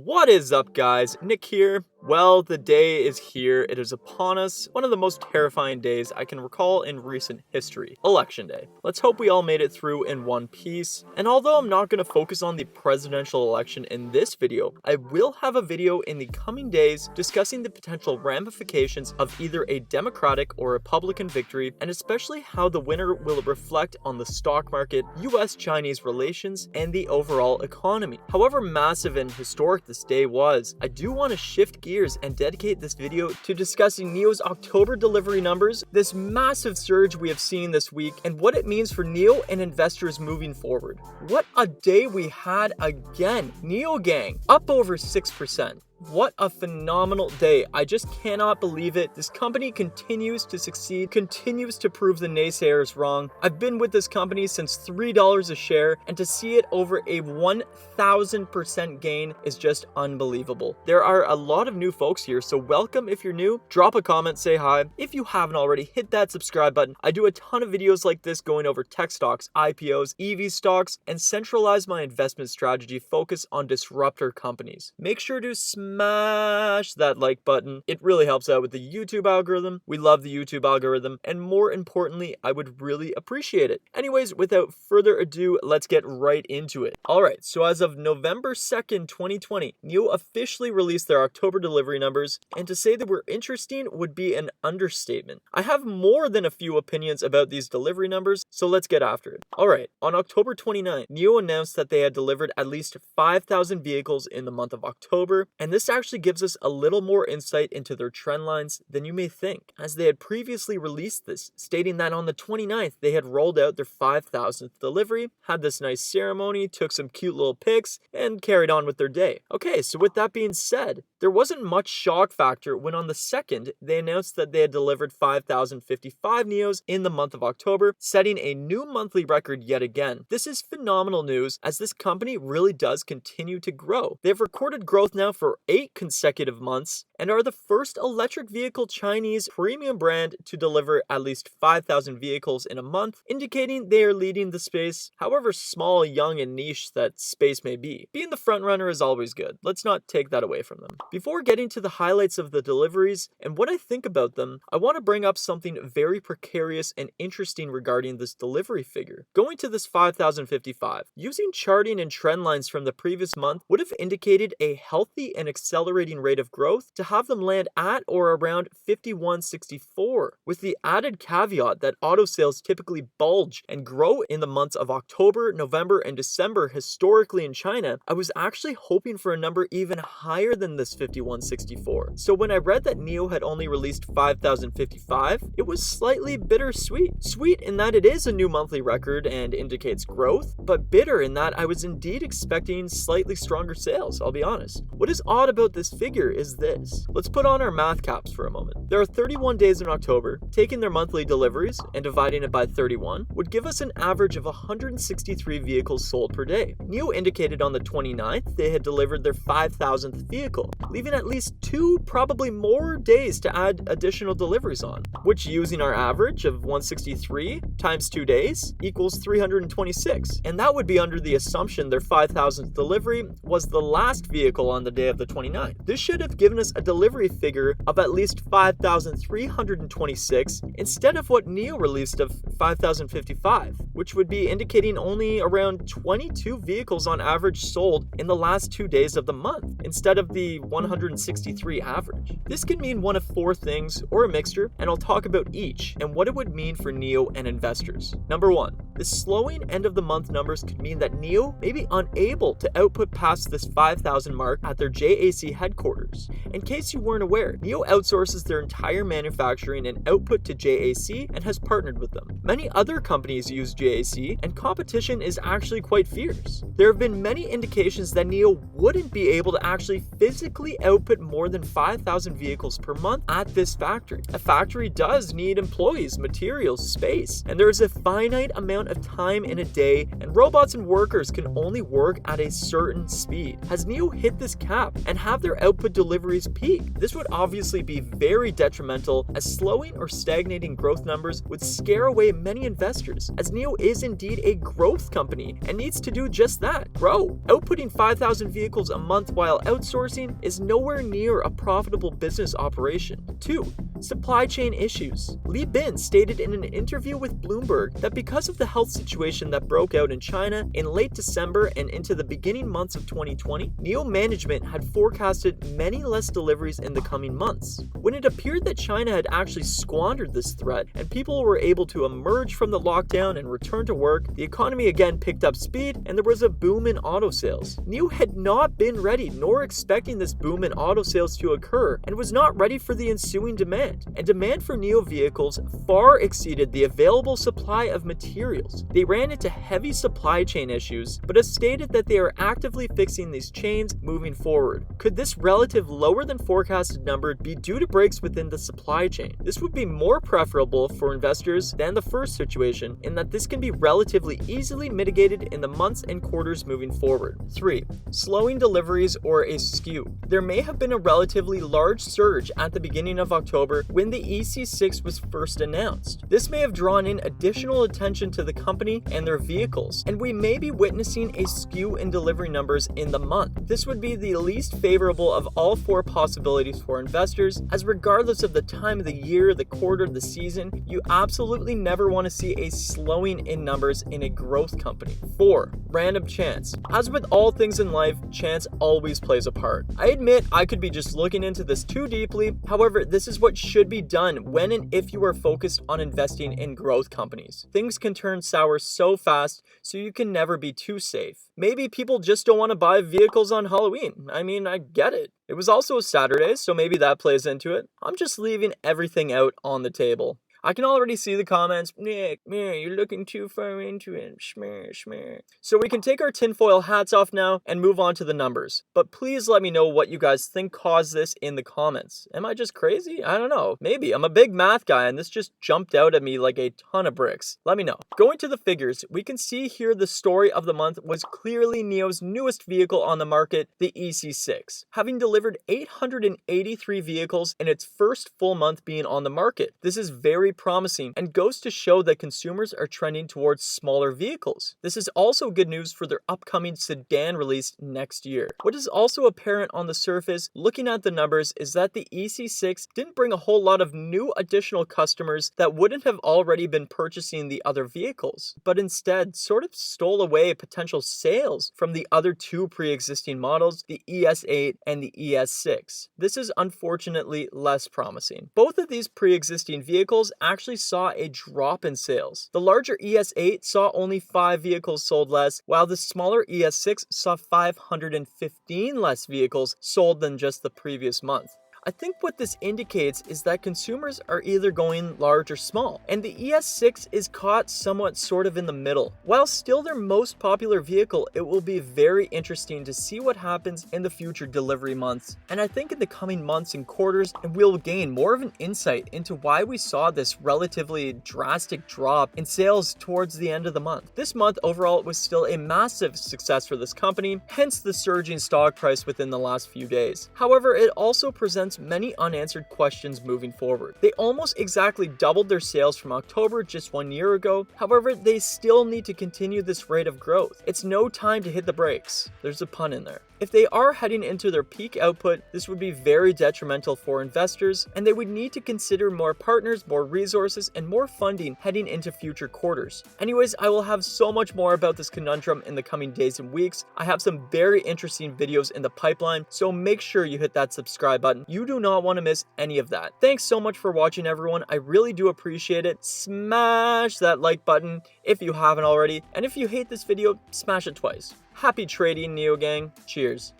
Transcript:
What is up, guys? Nick here. Well, the day is here. It is upon us. One of the most terrifying days I can recall in recent history. Election Day. Let's hope we all made it through in one piece. And although I'm not going to focus on the presidential election in this video, I will have a video in the coming days discussing the potential ramifications of either a Democratic or Republican victory, and especially how the winner will reflect on the stock market, US-Chinese relations, and the overall economy. However massive and historic this day was, I do want to shift gears and dedicate this video to discussing NIO's October delivery numbers, this massive surge we have seen this week, and what it means for NIO and investors moving forward. What a day we had again. NIO gang, up over 6%. What a phenomenal day. I just cannot believe it. This company continues to succeed, continues to prove the naysayers wrong. I've been with this company since $3 a share, and to see it over a 1,000% gain is just unbelievable. There are a lot of new folks here, so welcome if you're new. Drop a comment, say hi. If you haven't already, hit that subscribe button. I do a ton of videos like this going over tech stocks, IPOs, EV stocks, and centralize my investment strategy focus on disruptor companies. Make sure to smash that like button. It really helps out with the YouTube algorithm. We love the YouTube algorithm, and more importantly, I would really appreciate it. Anyways, without further ado, let's get right into it. Alright, so as of November 2nd, 2020, NIO officially released their October delivery numbers, and to say they were interesting would be an understatement. I have more than a few opinions about these delivery numbers, so let's get after it. Alright, on October 29th, NIO announced that they had delivered at least 5,000 vehicles in the month of October, and this actually gives us a little more insight into their trend lines than you may think, as they had previously released this, stating that on the 29th they had rolled out their 5,000th delivery, had this nice ceremony, took some cute little pics, and carried on with their day. Okay, so with that being said, there wasn't much shock factor when on the 2nd they announced that they had delivered 5,055 NIOs in the month of October, setting a new monthly record yet again. This is phenomenal news, as this company really does continue to grow. They've recorded growth now for 8 consecutive months and are the first electric vehicle Chinese premium brand to deliver at least 5,000 vehicles in a month, indicating they are leading the space, however small, young, and niche that space may be. Being the front runner is always good. Let's not take that away from them. Before getting to the highlights of the deliveries and what I think about them, I want to bring up something very precarious and interesting regarding this delivery figure. Going to this 5,055, using charting and trend lines from the previous month would have indicated a healthy and accelerating rate of growth to have them land at or around 5164, with the added caveat that auto sales typically bulge and grow in the months of October, November, and December historically in China. I was actually hoping for a number even higher than this 5164. So when I read that NIO had only released 5,055, it was slightly bittersweet. Sweet in that it is a new monthly record and indicates growth, but bitter in that I was indeed expecting slightly stronger sales, I'll be honest. What is odd about this figure is this. Let's put on our math caps for a moment. There are 31 days in October. Taking their monthly deliveries and dividing it by 31 would give us an average of 163 vehicles sold per day. NIO indicated on the 29th they had delivered their 5,000th vehicle, leaving at least 2, probably more days to add additional deliveries on, which using our average of 163 times 2 days equals 326. And that would be under the assumption their 5,000th delivery was the last vehicle on the day of the 29th. This should have given us a delivery figure of at least 5,326 instead of what NIO released of 5,055, which would be indicating only around 22 vehicles on average sold in the last 2 days of the month instead of the 163 average. This could mean one of 4 things or a mixture, and I'll talk about each and what it would mean for NIO and investors. Number 1, the slowing end of the month numbers could mean that NIO may be unable to output past this 5,000 mark at their JAC headquarters. In case you weren't aware, NIO outsources their entire manufacturing and output to JAC and has partnered with them. Many other companies use JAC, and competition is actually quite fierce. There have been many indications that NIO wouldn't be able to actually physically output more than 5,000 vehicles per month at this factory. A factory does need employees, materials, space, and there is a finite amount of time in a day, and robots and workers can only work at a certain speed. Has NIO hit this cap, and and have their output deliveries peak. This would obviously be very detrimental, as slowing or stagnating growth numbers would scare away many investors, as NIO is indeed a growth company and needs to do just that, grow. Outputting 5,000 vehicles a month while outsourcing is nowhere near a profitable business operation. 2. Supply chain issues. Li Bin stated in an interview with Bloomberg that because of the health situation that broke out in China in late December and into the beginning months of 2020, NIO management had forecasted many less deliveries in the coming months. When it appeared that China had actually squandered this threat and people were able to emerge from the lockdown and return to work, the economy again picked up speed and there was a boom in auto sales. NIO had not been ready nor expecting this boom in auto sales to occur and was not ready for the ensuing demand. And demand for NIO vehicles far exceeded the available supply of materials. They ran into heavy supply chain issues, but have stated that they are actively fixing these chains moving forward. Could this relative lower than forecasted number be due to breaks within the supply chain? This would be more preferable for investors than the first situation, in that this can be relatively easily mitigated in the months and quarters moving forward. 3. Slowing deliveries or a skew. There may have been a relatively large surge at the beginning of October when the EC6 was first announced. This may have drawn in additional attention to the company and their vehicles, and we may be witnessing a skew in delivery numbers in the month. This would be the least favorable of all 4 possibilities for investors, as regardless of the time of the year, the quarter, the season, you absolutely never want to see a slowing in numbers in a growth company. 4. Random chance. As with all things in life, chance always plays a part. I admit I could be just looking into this too deeply, however, this is what should be done when and if you are focused on investing in growth companies. Things can turn sour so fast, so you can never be too safe. Maybe people just don't want to buy vehicles on Halloween. I mean, I get it. It was also a Saturday, so maybe that plays into it. I'm just leaving everything out on the table. I can already see the comments, Nick, you're looking too far into it, schmear. So we can take our tinfoil hats off now and move on to the numbers. But please let me know what you guys think caused this in the comments. Am I just crazy? I don't know. Maybe. I'm a big math guy and this just jumped out at me like a ton of bricks. Let me know. Going to the figures, we can see here the story of the month was clearly NIO's newest vehicle on the market, the EC6, having delivered 883 vehicles in its first full month being on the market. This is very promising and goes to show that consumers are trending towards smaller vehicles. This is also good news for their upcoming sedan release next year. What is also apparent on the surface, looking at the numbers, is that the EC6 didn't bring a whole lot of new additional customers that wouldn't have already been purchasing the other vehicles, but instead sort of stole away potential sales from the other 2 pre-existing models, the ES8 and the ES6. This is unfortunately less promising. Both of these pre-existing vehicles actually saw a drop in sales. The larger ES8 saw only 5 vehicles sold less, while the smaller ES6 saw 515 less vehicles sold than just the previous month. I think what this indicates is that consumers are either going large or small, and the ES6 is caught somewhat sort of in the middle. While still their most popular vehicle, it will be very interesting to see what happens in the future delivery months, and I think in the coming months and quarters, we'll gain more of an insight into why we saw this relatively drastic drop in sales towards the end of the month. This month overall was still a massive success for this company, hence the surging stock price within the last few days. However, it also presents many unanswered questions moving forward. They almost exactly doubled their sales from October just 1 year ago. However, they still need to continue this rate of growth. It's no time to hit the brakes. There's a pun in there. If they are heading into their peak output, this would be very detrimental for investors, and they would need to consider more partners, more resources, and more funding heading into future quarters. Anyways, I will have so much more about this conundrum in the coming days and weeks. I have some very interesting videos in the pipeline, so make sure you hit that subscribe button. You do not want to miss any of that. Thanks so much for watching, everyone. I really do appreciate it. Smash that like button if you haven't already, and if you hate this video, smash it twice. Happy trading, NIO gang. Cheers.